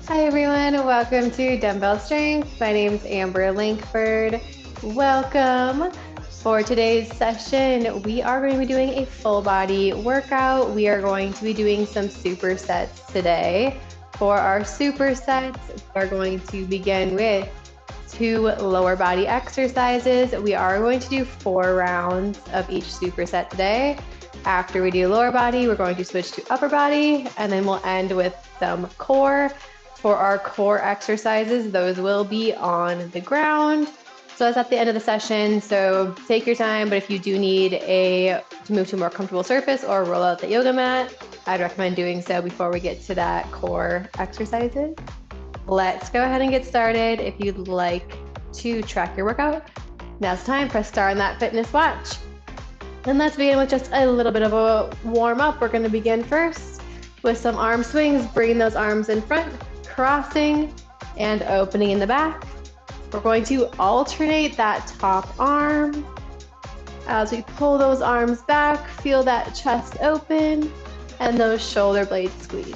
Hi everyone, welcome to Dumbbell Strength. My name is Amber Lankford. Welcome. For today's session, we are going to be doing a full body workout. We are going to be doing some supersets today. For our supersets, we're going to begin with 2 lower body exercises. We are going to do 4 rounds of each superset today. After we do lower body, we're going to switch to upper body, and then we'll end with some core. For our core exercises, those will be on the ground. So that's at the end of the session. So take your time, but if you do need to move to a more comfortable surface or roll out the yoga mat, I'd recommend doing so before we get to that core exercises. Let's go ahead and get started. If you'd like to track your workout, now's the time. Press star on that fitness watch. And let's begin with just a little bit of a warm up. We're going to begin first with some arm swings, bringing those arms in front, crossing and opening in the back. We're going to alternate that top arm. As we pull those arms back, feel that chest open and those shoulder blades squeeze.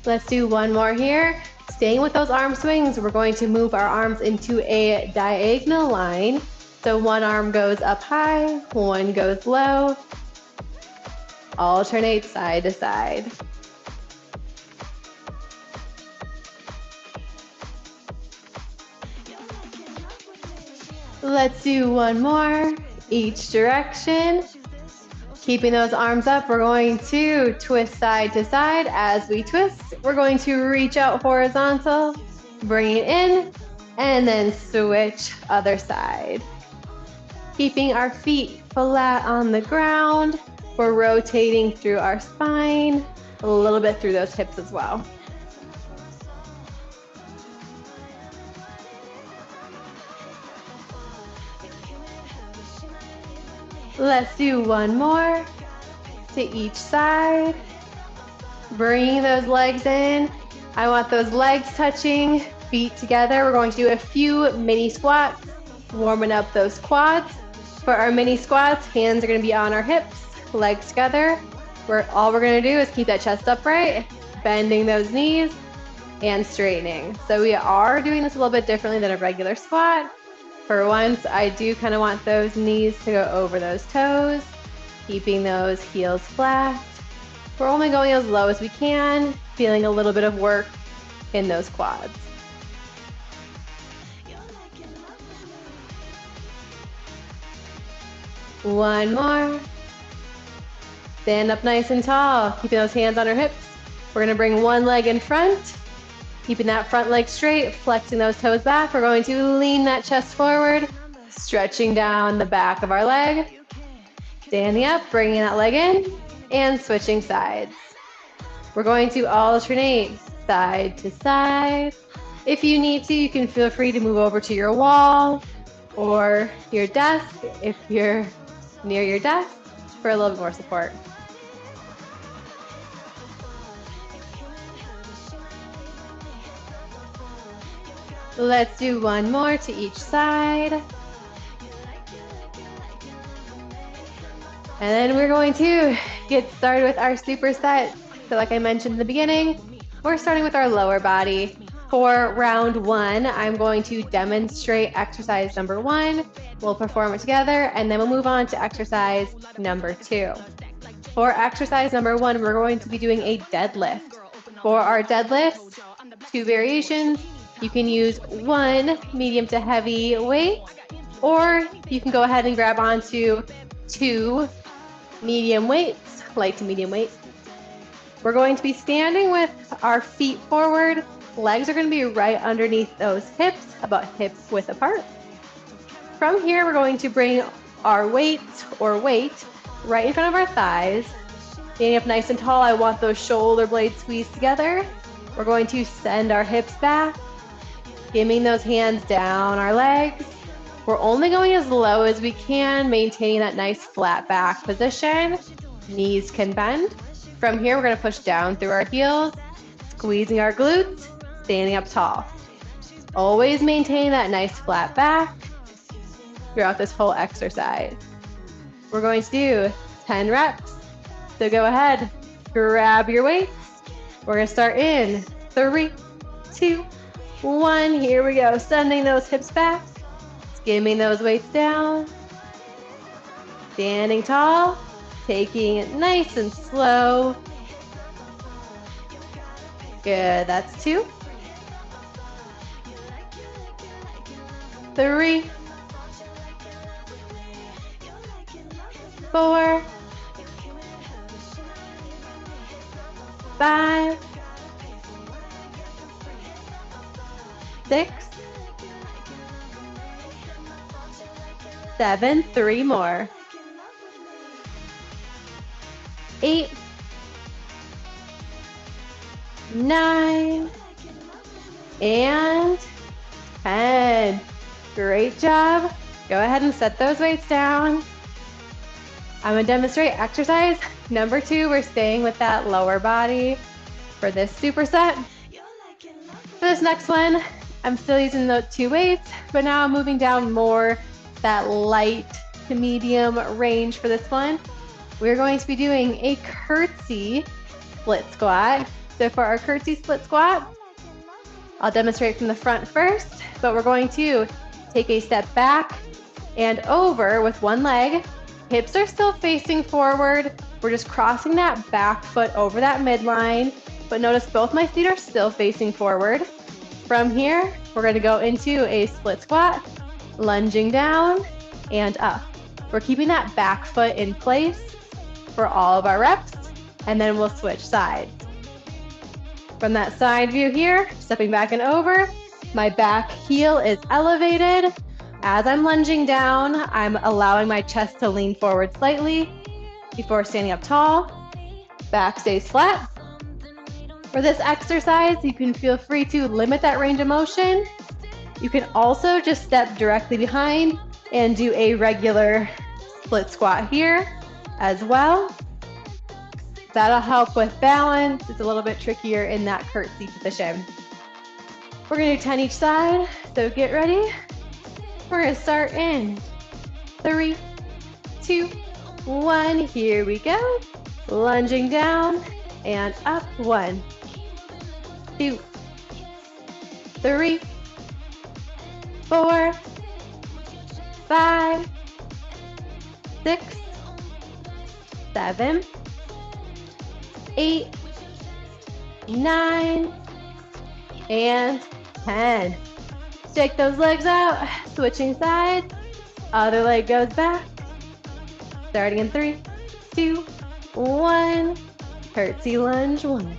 Let's do one more here. Staying with those arm swings, we're going to move our arms into a diagonal line. So one arm goes up high, one goes low. Alternate side to side. Let's do one more, each direction. Keeping those arms up, we're going to twist side to side. As we twist, we're going to reach out horizontal, bring it in, and then switch other side. Keeping our feet flat on the ground. We're rotating through our spine, a little bit through those hips as well. Let's do one more to each side. Bringing those legs in. I want those legs touching, feet together. We're going to do a few mini squats, warming up those quads. For our mini squats, hands are going to be on our hips, legs together. All we're going to do is keep that chest upright, bending those knees, and straightening. So we are doing this a little bit differently than a regular squat. For once, I do kind of want those knees to go over those toes, keeping those heels flat. We're only going as low as we can, feeling a little bit of work in those quads. One more. Stand up nice and tall, keeping those hands on our hips. We're gonna bring one leg in front, keeping that front leg straight, flexing those toes back. We're going to lean that chest forward, stretching down the back of our leg. Standing up, bringing that leg in, and switching sides. We're going to alternate side to side. If you need to, you can feel free to move over to your wall or your desk if you're near your desk for a little bit more support. Let's do one more to each side. And then we're going to get started with our superset. So like I mentioned in the beginning, we're starting with our lower body. For round 1, I'm going to demonstrate exercise number 1. We'll perform it together, and then we'll move on to exercise number 2. For exercise number 1, we're going to be doing a deadlift. For our deadlift, 2 variations. You can use 1 medium to heavy weight, or you can go ahead and grab onto 2 medium weights, light to medium weight. We're going to be standing with our feet forward. Legs are going to be right underneath those hips, about hip width apart. From here, we're going to bring our weight right in front of our thighs. Standing up nice and tall, I want those shoulder blades squeezed together. We're going to send our hips back, giving those hands down our legs. We're only going as low as we can, maintaining that nice flat back position. Knees can bend. From here, we're going to push down through our heels, squeezing our glutes, standing up tall. Always maintain that nice flat back. throughout this whole exercise. We're going to do 10 reps. So go ahead, grab your weights. We're going to start in 3, 2, 1. Here we go. Sending those hips back, skimming those weights down, standing tall, taking it nice and slow. Good. That's 2, 3, 4, 5, 6, 7, 3 more, 8, 9, and 10. Great job. Go ahead and set those weights down. I'm going to demonstrate exercise number 2. We're staying with that lower body for this superset. For this next one, I'm still using the 2 weights, but now I'm moving down more that light to medium range for this one. We're going to be doing a curtsy split squat. So for our curtsy split squat, I'll demonstrate from the front first, but we're going to take a step back and over with one leg. Hips are still facing forward. We're just crossing that back foot over that midline, but notice both my feet are still facing forward. From here, we're going to go into a split squat, lunging down and up. We're keeping that back foot in place for all of our reps, and then we'll switch sides. From that side view here, stepping back and over, my back heel is elevated. As I'm lunging down, I'm allowing my chest to lean forward slightly before standing up tall. Back stays flat. For this exercise, you can feel free to limit that range of motion. You can also just step directly behind and do a regular split squat here as well. That'll help with balance. It's a little bit trickier in that curtsy position. We're going to do 10 each side, so get ready. We're going to start in 3, 2, 1. Here we go. Lunging down and up. 1, 2, 3, 4, 5, 6, 7, 8, 9, and 10. Shake those legs out, switching sides. Other leg goes back. Starting in 3, 2, 1. Curtsy lunge. 1,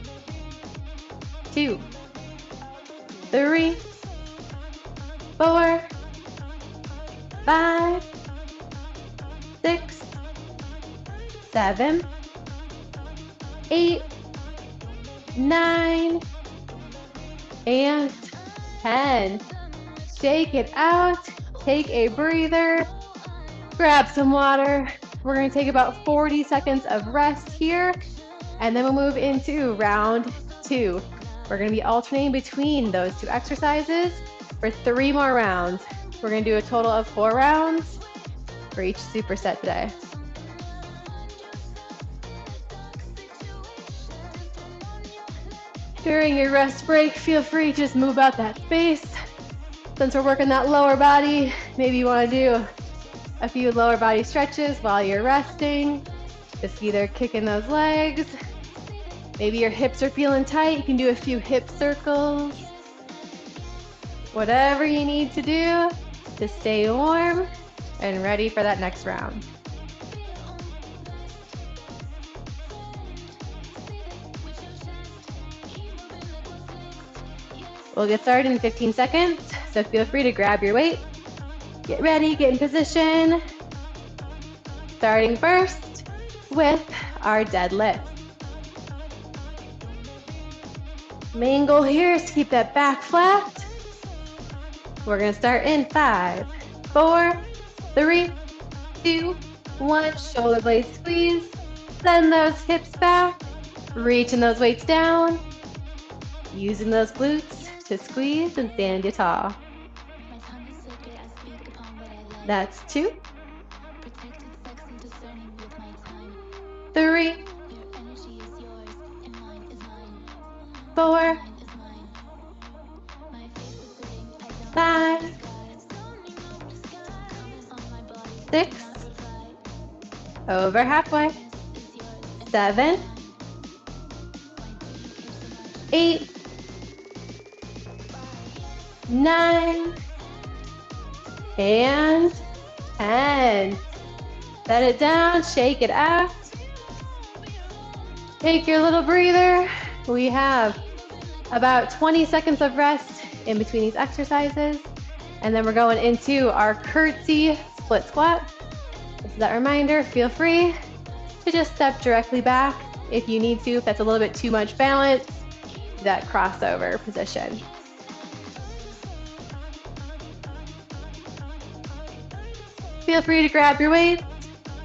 2, 3, 4, 5, 6, 7, 8, 9, and 10. Shake it out. Take a breather. Grab some water. We're going to take about 40 seconds of rest here, and then we'll move into round 2. We're going to be alternating between those 2 exercises for 3 more rounds. We're going to do a total of 4 rounds for each superset today. During your rest break, feel free to just move out that space. Since we're working that lower body, maybe you want to do a few lower body stretches while you're resting. Just either kicking those legs. Maybe your hips are feeling tight. You can do a few hip circles. Whatever you need to do to stay warm and ready for that next round. We'll get started in 15 seconds, so feel free to grab your weight. Get ready, get in position. Starting first with our deadlift. Main goal here is to keep that back flat. We're going to start in 5, 4, 3, 2, 1. Shoulder blades squeeze. Send those hips back. Reaching those weights down. Using those glutes to squeeze and stand you tall. That's 2, 3, 4, 5, 6, over halfway, 7, 8, 9, and 10. Set it down, shake it out. Take your little breather. We have about 20 seconds of rest in between these exercises. And then we're going into our curtsy split squat. This is that reminder, feel free to just step directly back if you need to, if that's a little bit too much balance, that crossover position. Feel free to grab your weights,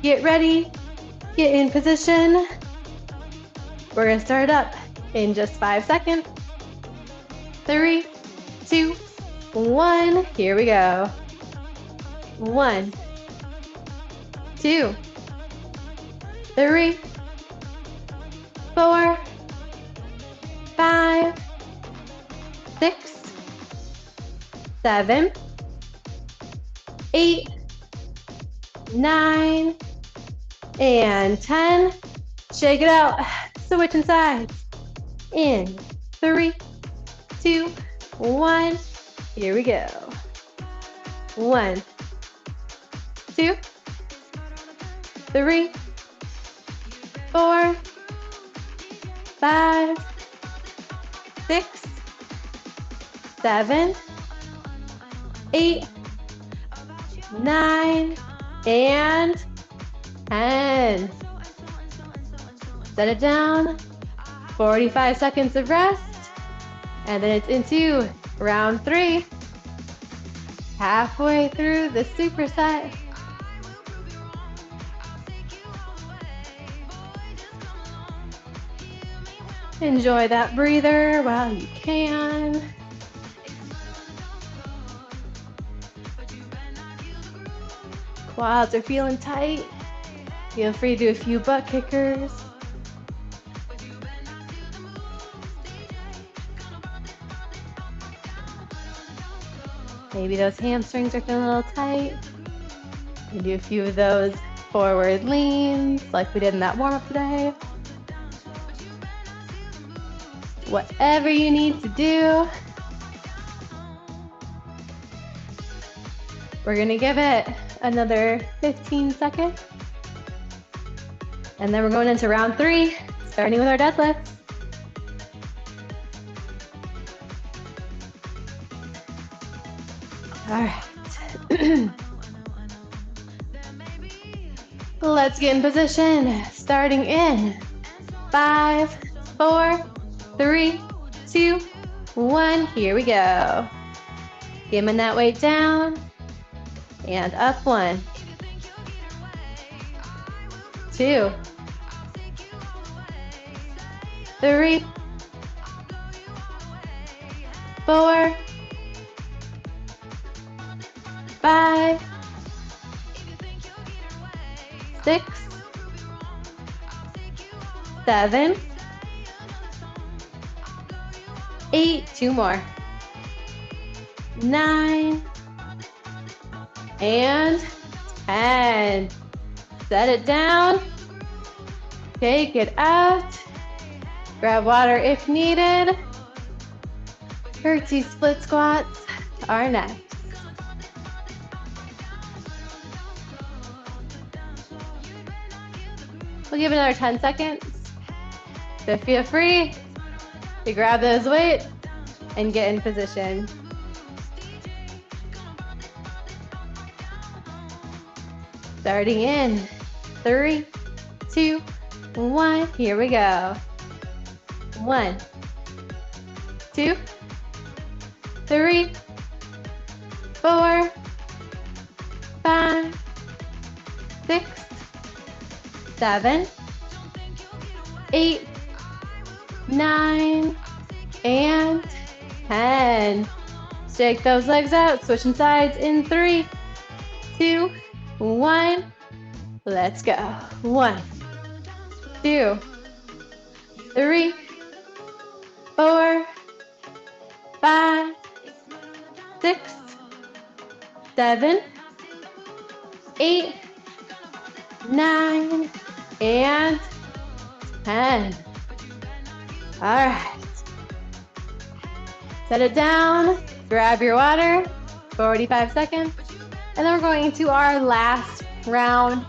get ready, get in position. We're gonna start up in just 5 seconds. 3, 2, 1, here we go. 1, 2, 3, 4, 5, 6, 7, 8, 9, and 10. Shake it out. Switching sides. In 3, 2, 1. Here we go. 1, 2, 3, 4, 5, 6, 7, 8, 9, and 10. Set it down. 45 seconds of rest. And then it's into round 3. Halfway through the superset. Enjoy that breather while you can. Quads are feeling tight. Feel free to do a few butt kickers. Maybe those hamstrings are feeling a little tight. You do a few of those forward leans like we did in that warm-up today. Whatever you need to do. We're gonna give it another 15 seconds. And then we're going into round 3, starting with our deadlifts. All right. Let's get in position. Starting in 5, 4, 3, 2, 1. Here we go. Skimming that weight down and up. 1, 2, 3, 4, 5, 6, 7, 8, 2 more, 9, and 10. Set it down, take it out, grab water if needed. Curtsy split squats are next. We'll give it another 10 seconds. So feel free to grab those weights and get in position. Starting in 3, 2, 1. Here we go. 1, 2, 3, 4, 5, 6, 7, 8, 9, and 10. Shake those legs out, switching sides in 3, 2, 1. Let's go. 1, 2, 3, 4, 5, 6, 7, 8, 9, and 10. All right. Set it down, grab your water, 45 seconds, and then we're going into our last round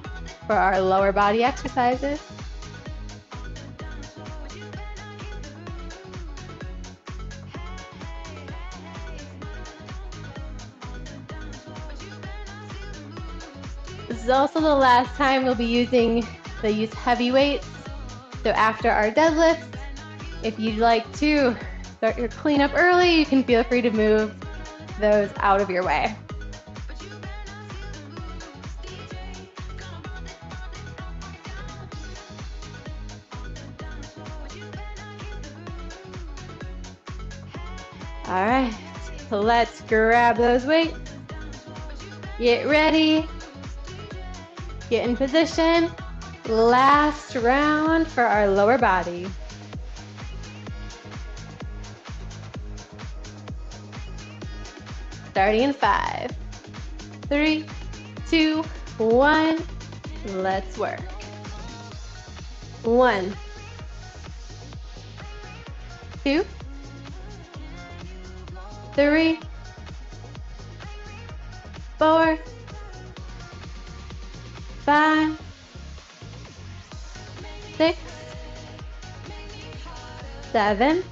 for our lower body exercises. This is also the last time we'll be using the heavy weights. So after our deadlifts, if you'd like to start your cleanup early, you can feel free to move those out of your way. All right, so let's grab those weights. Get ready. Get in position. Last round for our lower body. Starting in 5, 3, 2, 1. Let's work. 1, 2, 3, 4, 5, 6, 7,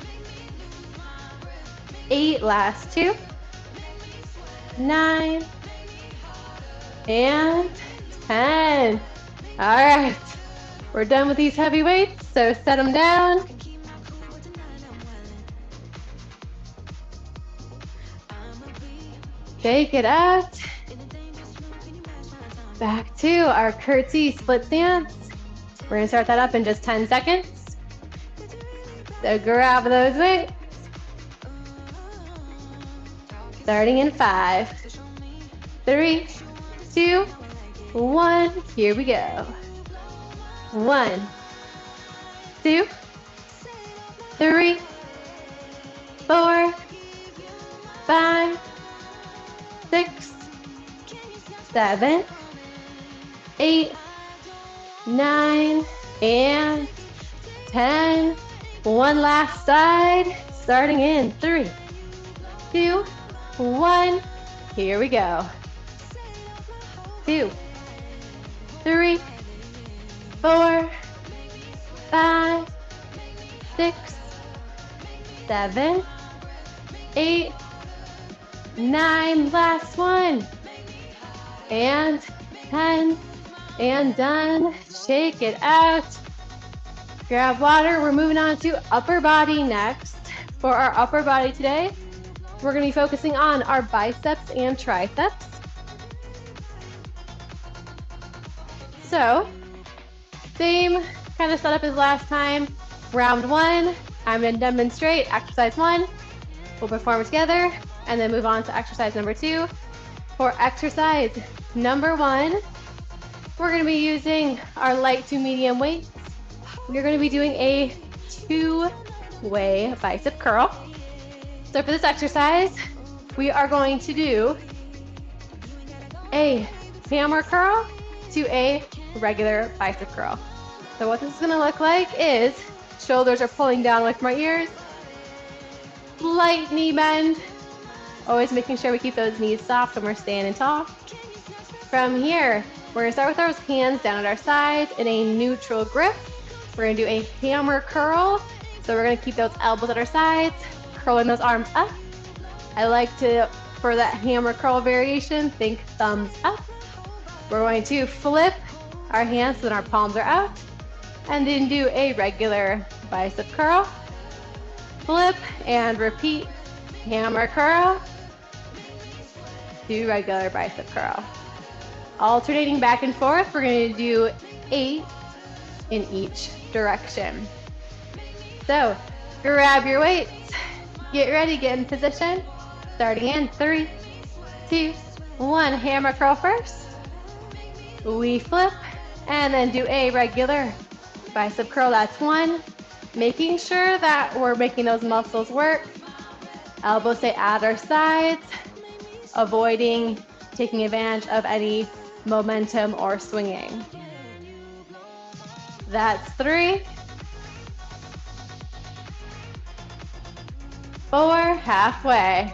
8. Last 2. 9, and 10. All right, we're done with these heavy weights, so set them down. Shake it out. Back to our curtsy split stance. We're gonna start that up in just 10 seconds. So grab those weights. Starting in 5, 3, 2, 1. Here we go. 1, 2, 3, 4, 5, 6, 7, 8, 9, and 10. One last side, starting in 3, 2, 1. Here we go. 2, 3, 4, 5, 6, 7, 8, 9. Last one. And 10. And done. Shake it out. Grab water. We're moving on to upper body next. For our upper body today, we're going to be focusing on our biceps and triceps. So, same kind of setup as last time. Round 1, I'm going to demonstrate exercise 1. We'll perform it together and then move on to exercise number 2. For exercise number 1, we're going to be using our light to medium weights. We're going to be doing a 2-way bicep curl. So for this exercise, we are going to do a hammer curl to a regular bicep curl. So what this is going to look like is shoulders are pulling down away from our ears, light knee bend, always making sure we keep those knees soft when we're standing tall. From here, we're going to start with our hands down at our sides in a neutral grip. We're going to do a hammer curl. So we're going to keep those elbows at our sides, curling those arms up. I like to, for that hammer curl variation, think thumbs up. We're going to flip our hands so that our palms are out, and then do a regular bicep curl. Flip and repeat, hammer curl, do regular bicep curl. Alternating back and forth, we're going to do 8 in each direction. So grab your weights, get ready, get in position, starting in 3, 2, One hammer curl first. We flip and then do a regular bicep curl. That's one. Making sure that we're making those muscles work. Elbows stay at our sides, avoiding taking advantage of any momentum or swinging. That's 3, 4, halfway.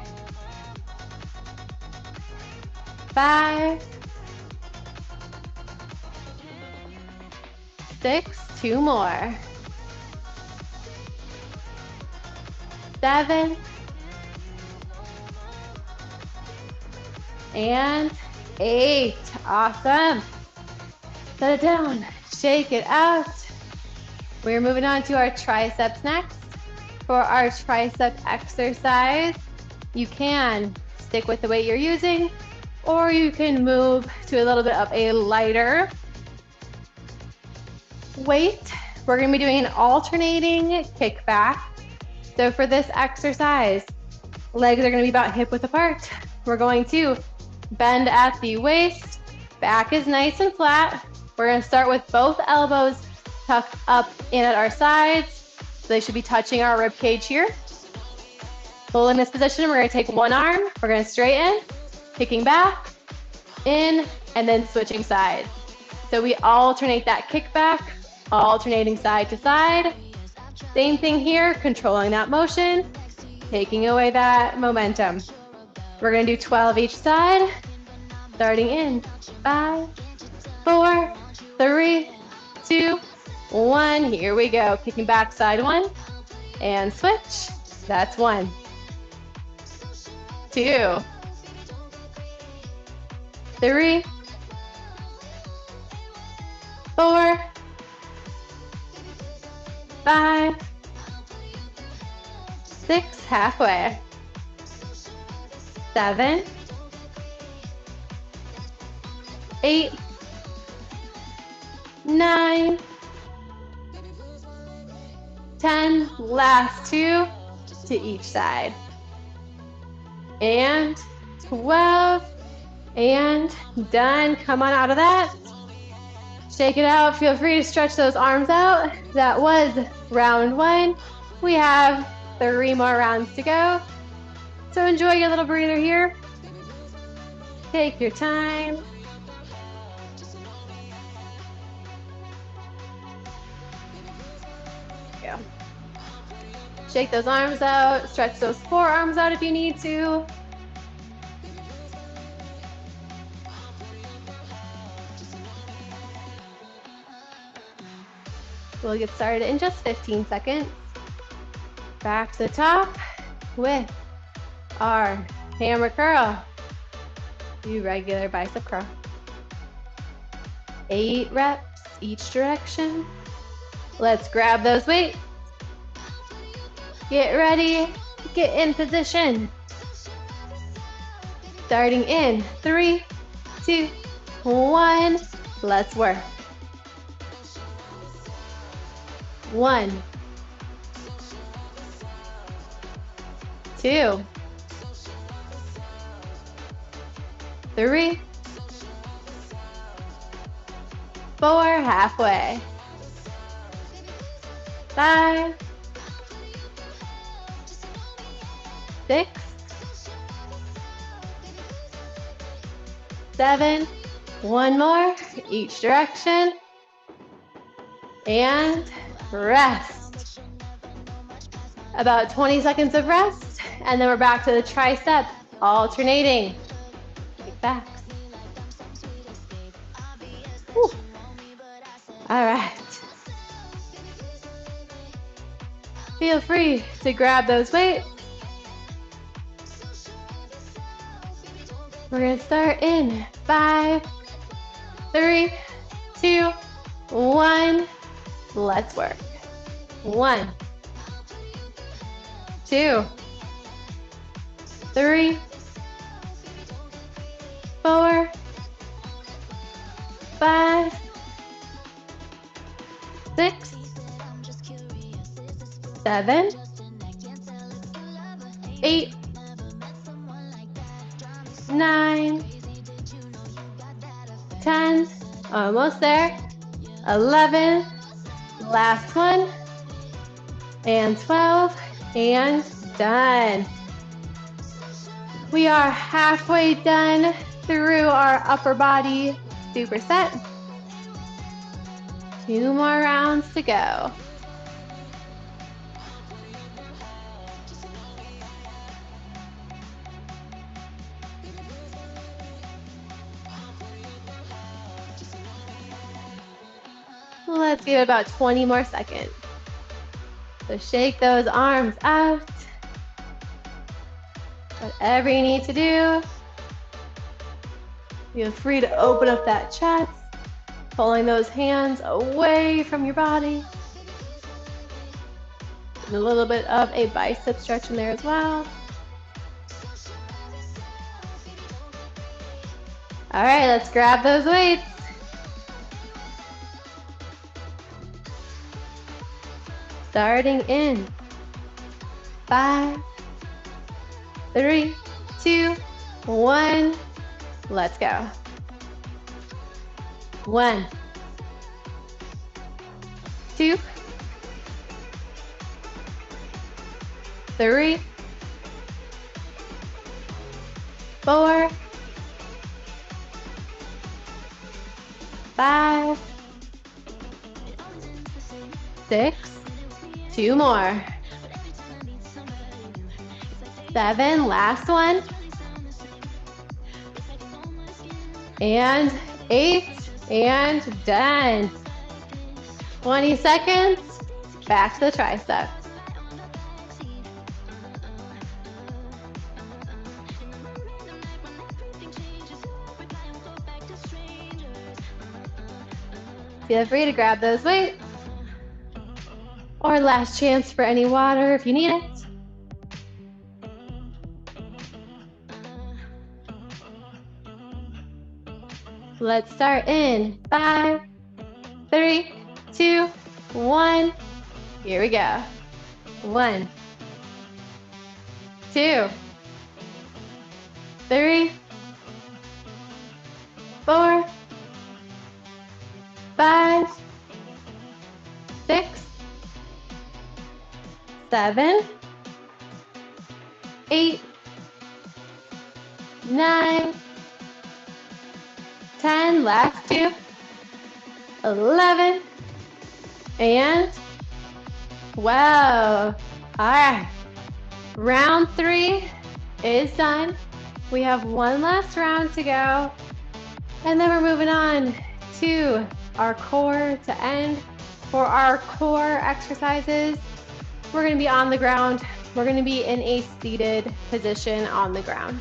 5, 6, 2 more. 7, and 8. Awesome. Set it down, shake it out. We're moving on to our triceps next. For our tricep exercise, you can stick with the weight you're using, or you can move to a little bit of a lighter weight. We're gonna be doing an alternating kickback. So for this exercise, legs are gonna be about hip width apart. We're going to bend at the waist, back is nice and flat. We're gonna start with both elbows tucked up in at our sides. So they should be touching our rib cage here. Holding this position, we're gonna take one arm, we're gonna straighten, kicking back, in, and then switching sides. So we alternate that kickback, alternating side to side. Same thing here, controlling that motion, taking away that momentum. We're gonna do 12 each side, starting in 5, 4, 3, 2, 1. Here we go. Kicking back, side 1, and switch. That's 1, 2, 3, 4, 5, 6, halfway. 7, 8, 9, 10, last 2 to each side. And 12, and done. Come on out of that. Shake it out. Feel free to stretch those arms out. That was round 1. We have 3 more rounds to go. So enjoy your little breather here. Take your time. There you go. Shake those arms out. Stretch those forearms out if you need to. We'll get started in just 15 seconds. Back to the top with our hammer curl. Do regular bicep curl. 8 reps each direction. Let's grab those weights. Get ready, get in position. Starting in 3, 2, 1. Let's work. 1, 2, 3, 4, halfway. 5, 6, 7, 1 more, each direction, and rest. About 20 seconds of rest, and then we're back to the tricep, alternating. Back. Whew. All right. Feel free to grab those weights. We're gonna start in 5, 3, 2, 1. Let's work. 1, 2, 3, 4, 5, 6, 7, 8, 9, Almost there. 11, last one, and 12, and done. We are halfway done through our upper body superset. 2 more rounds to go. Let's give it about 20 more seconds. So shake those arms out. Whatever you need to do. Feel free to open up that chest, pulling those hands away from your body. And a little bit of a bicep stretch in there as well. All right, let's grab those weights. Starting in 5, 3, 2, 1. Let's go. 1, 2, 3, 4, 5, 6, 2 more. 7, last one. And 8, and done. 20 seconds, back to the triceps. Feel free to grab those weights. Or last chance for any water if you need it. Let's start in 5, 3, 2, 1. Here we go. 1, 2, 3, 4, 5, 6, 7, 8, 9, 10, last 2, 11, and 12. All right, round 3 is done. We have one last round to go, and then we're moving on to our core to end. For our core exercises, we're gonna be on the ground. We're gonna be in a seated position on the ground.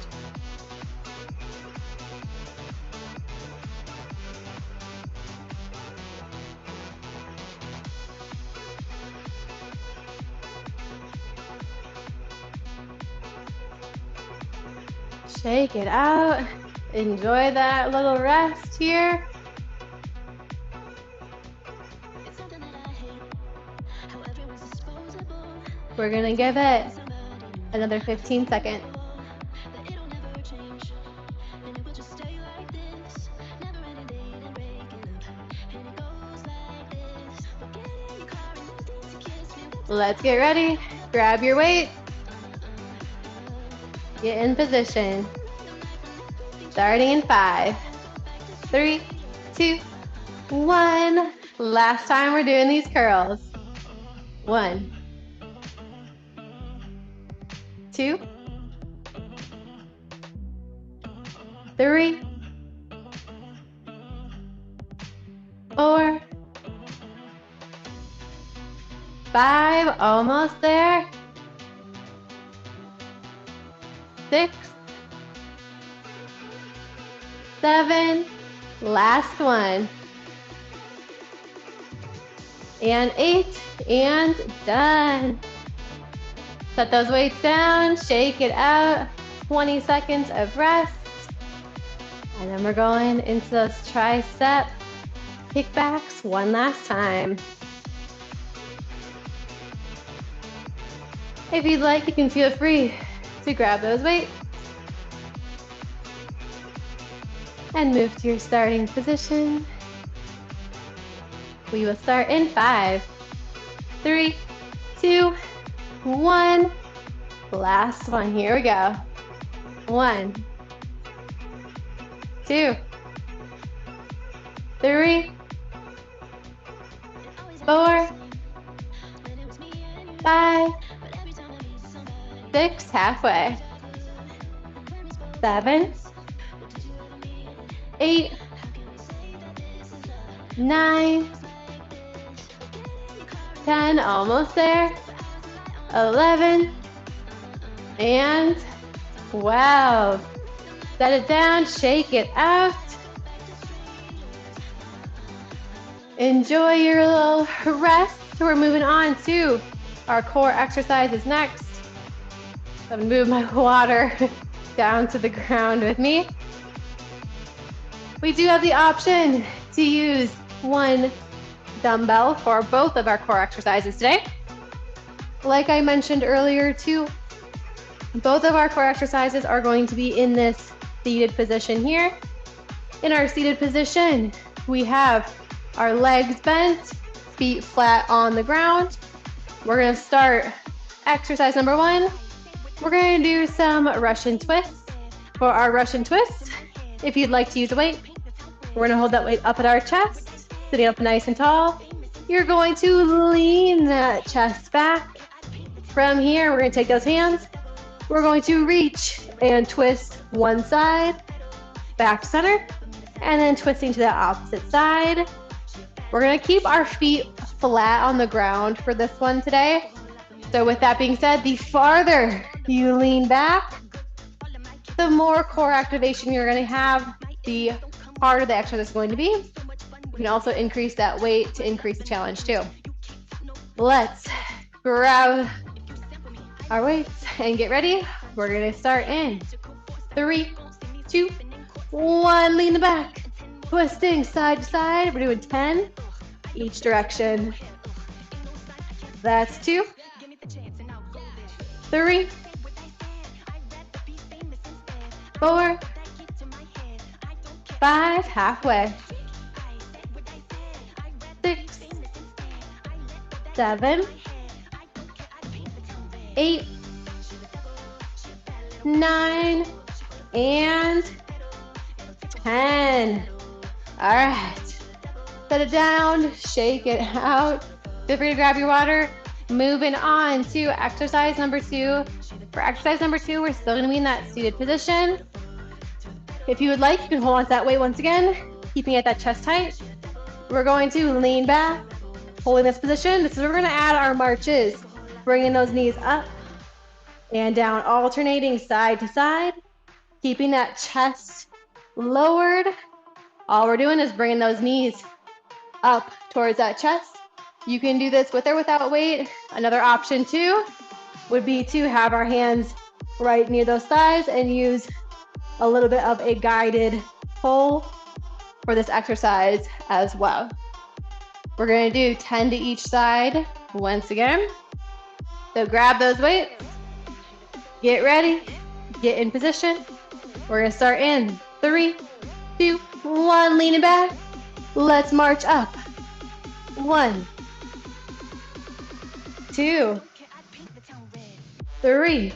Shake it out. Enjoy that little rest here. We're gonna give it another 15 seconds. Let's get ready. Grab your weight. Get in position. Starting in 5, 3, 2, 1. Last time we're doing these curls. 1, 2, 3, 4, 5, almost there. 6, 7, last one. And 8, and done. Set those weights down, shake it out. 20 seconds of rest. And then we're going into those tricep kickbacks one last time. If you'd like, you can feel free to grab those weights and move to your starting position. We will start in 5, 3, 2, 1. Last one. Here we go. 1, 2, 3, 4, 5, 6, halfway. 7, 8, 9, 10, almost there. 11, and wow. Set it down, shake it out. Enjoy your little rest. We're moving on to our core exercises next. I'm gonna move my water down to the ground with me. We do have the option to use one dumbbell for both of our core exercises today. Like I mentioned earlier too, both of our core exercises are going to be in this seated position here. In our seated position, we have our legs bent, feet flat on the ground. We're gonna start exercise number 1. We're gonna do some Russian twists. For our Russian twists, if you'd like to use a weight, we're gonna hold that weight up at our chest, sitting up nice and tall. You're going to lean that chest back. From here, we're gonna take those hands. We're going to reach and twist one side, back to center, and then twisting to the opposite side. We're gonna keep our feet flat on the ground for this one today. So with that being said, the farther you lean back, the more core activation you're gonna have, the harder the exercise is going to be. You can also increase that weight to increase the challenge too. Let's grab our weights and get ready. We're gonna start in 3, 2, 1. Lean the back, twisting side to side. We're doing 10 each direction. That's 2, 3, 4, 5, halfway. 6, 7, 8, 9, and 10. All right. Set it down, shake it out. Feel free to grab your water. Moving on to exercise number 2. For exercise number 2, we're still gonna be in that seated position. If you would like, you can hold on to that weight once again, keeping it that chest height. We're going to lean back, holding this position. This is where we're gonna add our marches, bringing those knees up and down, alternating side to side, keeping that chest lowered. All we're doing is bringing those knees up towards that chest. You can do this with or without weight. Another option too would be to have our hands right near those thighs and use a little bit of a guided pull for this exercise as well. We're gonna do 10 to each side once again. So grab those weights, get ready, get in position. We're gonna start in 3, 2, 1, leaning back. Let's march up. 1, 2, 3,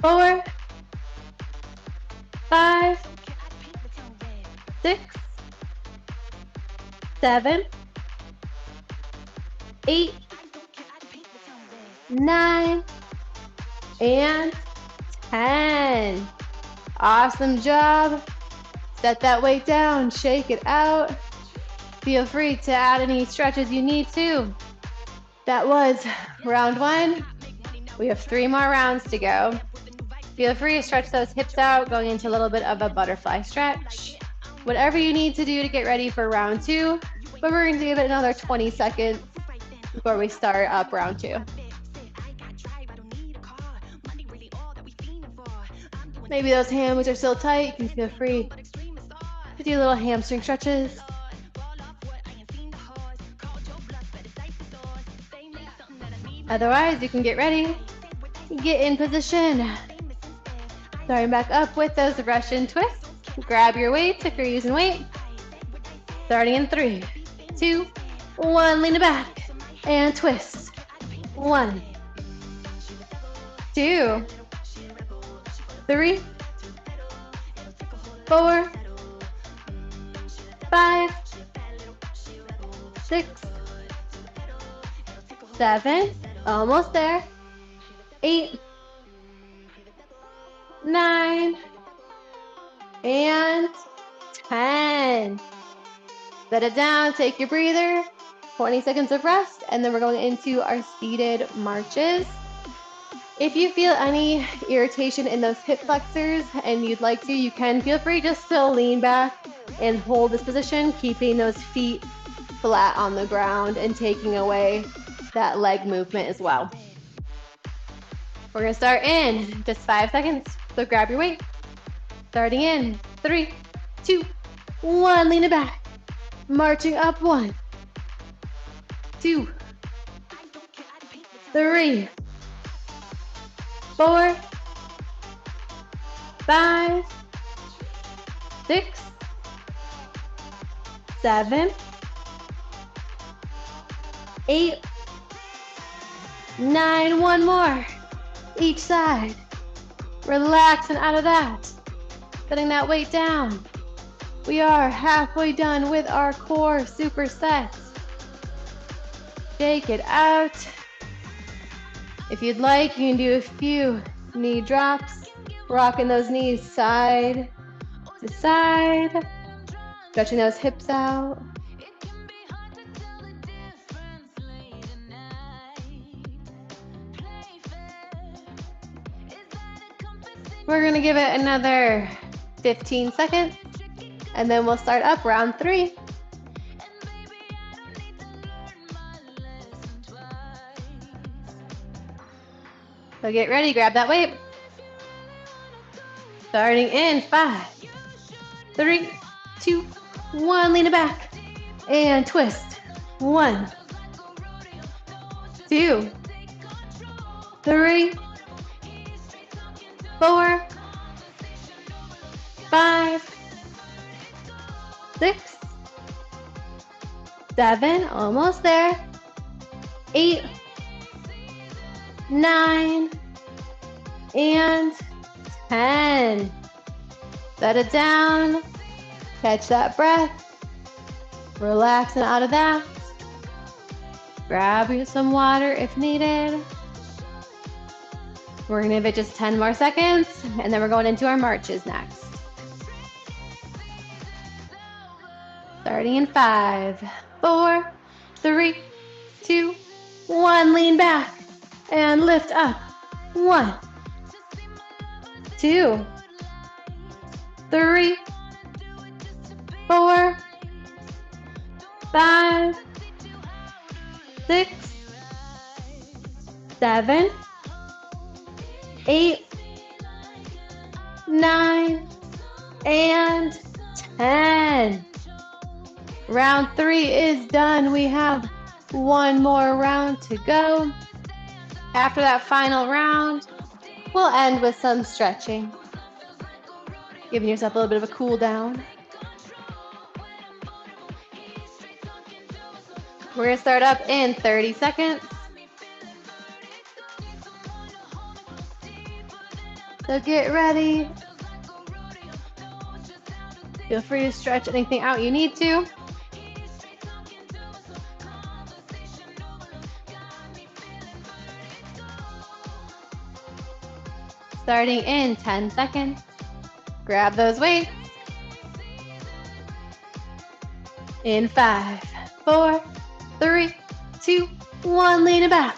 4, 5, 6, 7, 8, 9, and 10. Awesome job. Set that weight down, shake it out. Feel free to add any stretches you need to. That was round 1. We have 3 more rounds to go. Feel free to stretch those hips out, going into a little bit of a butterfly stretch. Whatever you need to do to get ready for round 2, but we're going to give it another 20 seconds before we start up round 2. Maybe those hamstrings are still tight. You can feel free to do little hamstring stretches. Otherwise, you can get ready, get in position. Starting back up with those Russian twists. Grab your weights if you're using weight. Starting in 3, 2, 1, lean it back and twist. 1, 2, 3, 4, 5, 6, 7, almost there. 8, 9, and 10. Set it down, take your breather, 20 seconds of rest, and then we're going into our seated marches. If you feel any irritation in those hip flexors and you'd like to, you can feel free just to lean back and hold this position, keeping those feet flat on the ground and taking away that leg movement as well. We're gonna start in just 5 seconds, so grab your weight. Starting in 3, 2, 1, lean it back. Marching up 1, 2, 3, 4, 5, 6, 7, 8, 9, one more. Each side. Relaxing out of that. Setting that weight down. We are halfway done with our core supersets. Shake it out. If you'd like, you can do a few knee drops, rocking those knees side to side, stretching those hips out. We're gonna give it another 15 seconds, and then we'll start up round 3. So get ready, grab that weight. Starting in 5, 3, 2, 1, lean it back and twist. 1, 2, 3, 4, 5, 6, 7, almost there. 8, 9, and 10. Set it down. Catch that breath. Relaxing out of that. Grab you some water if needed. We're gonna give it just 10 more seconds, and then we're going into our marches next. Starting in 5, 4, 3, 2, 1, lean back and lift up. 1, 2, 3, 4, 5, 6, 7, 8, 9, and 10. Round 3 is done. We have one more round to go. After that final round, we'll end with some stretching. Giving yourself a little bit of a cool down. We're gonna start up in 30 seconds. So get ready. Feel free to stretch anything out you need to. Starting in 10 seconds. Grab those weights. In 5, 4, 3, 2, 1, lean it back.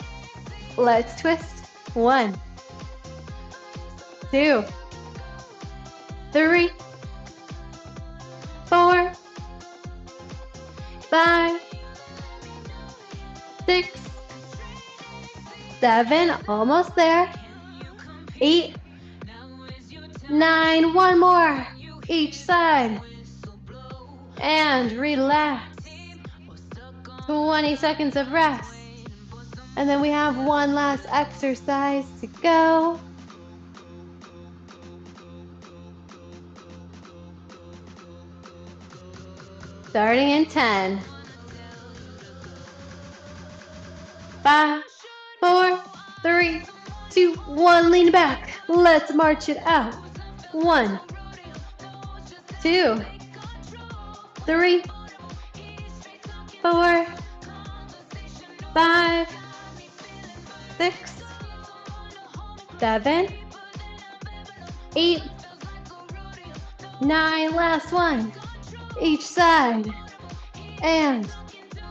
Let's twist. 1, 2, 3, 4, 5, 6, 7, almost there. 8, 9, one more each side. And relax. 20 seconds of rest. And then we have one last exercise to go. Starting in 10, 5, 4, 3, 2, 1. Lean back. Let's march it out. 1, 2, 3, 4, 5, 6, 7, 8, 9. Last one. Each side. And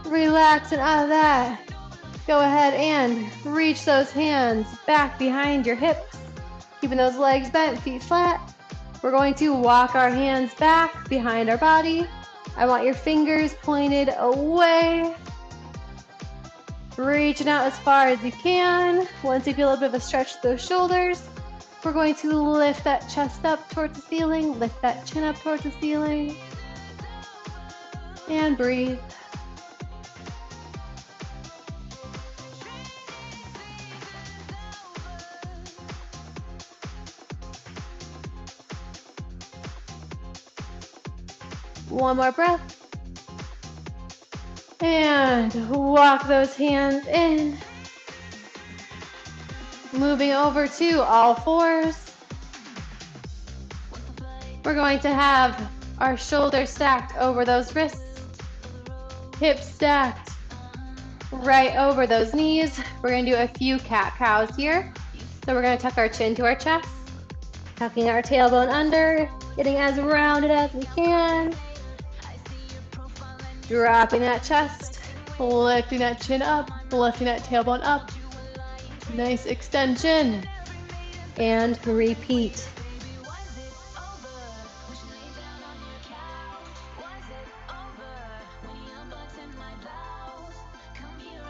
relax, and out of that, go ahead and reach those hands back behind your hips, keeping those legs bent, feet flat. We're going to walk our hands back behind our body. I want your fingers pointed away. Reaching out as far as you can. Once you feel a bit of a stretch to those shoulders, we're going to lift that chest up towards the ceiling, lift that chin up towards the ceiling, and breathe. One more breath. And walk those hands in. Moving over to all fours. We're going to have our shoulders stacked over those wrists. Hips stacked right over those knees. We're going to do a few cat-cows here. So we're going to tuck our chin to our chest. Tucking our tailbone under. Getting as rounded as we can. Dropping that chest, lifting that chin up, lifting that tailbone up. Nice extension. And repeat.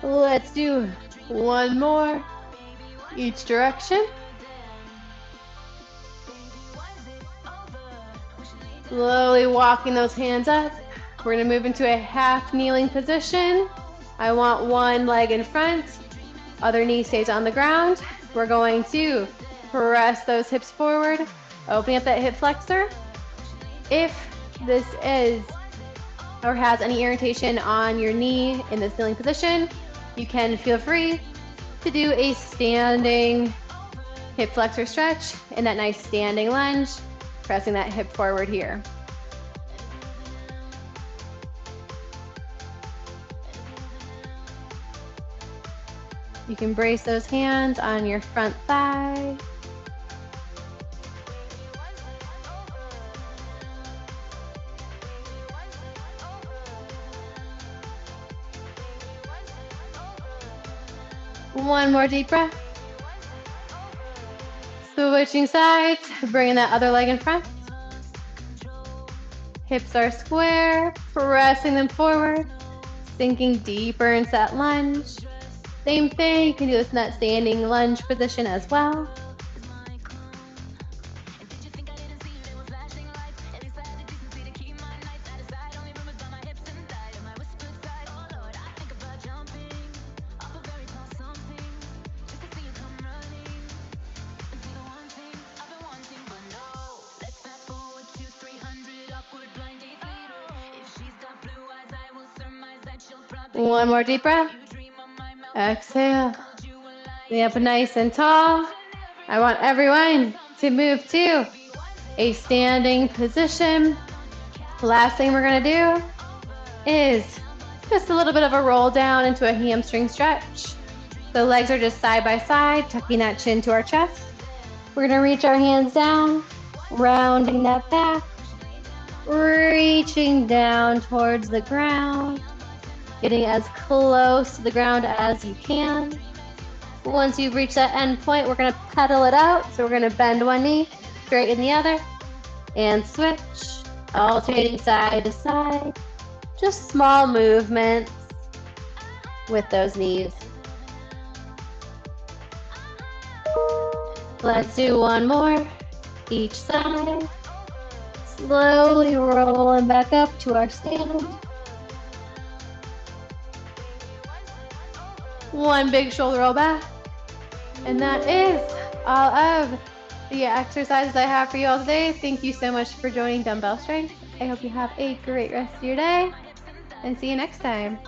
Let's do one more, each direction. Slowly walking those hands up. We're going to move into a half kneeling position. I want one leg in front, other knee stays on the ground. We're going to press those hips forward, opening up that hip flexor. If this is or has any irritation on your knee in this kneeling position, you can feel free to do a standing hip flexor stretch in that nice standing lunge, pressing that hip forward here. You can brace those hands on your front thigh. One more deep breath. Switching sides, bringing that other leg in front. Hips are square, pressing them forward, sinking deeper into that lunge. Same thing, you can do this in that standing lunge position as well. One more deep breath. Exhale. Stay up nice and tall. I want everyone to move to a standing position. Last thing we're going to do is just a little bit of a roll down into a hamstring stretch. The legs are just side by side, tucking that chin to our chest. We're going to reach our hands down, rounding that back, reaching down towards the ground, getting as close to the ground as you can. Once you've reached that end point, we're going to pedal it out. So we're going to bend one knee, straighten the other, and switch, alternating side to side. Just small movements with those knees. Let's do one more, each side. Slowly rolling back up to our stand. One big shoulder roll back. And that is all of the exercises I have for you all today. Thank you so much for joining Dumbbell Strength. I hope you have a great rest of your day and see you next time.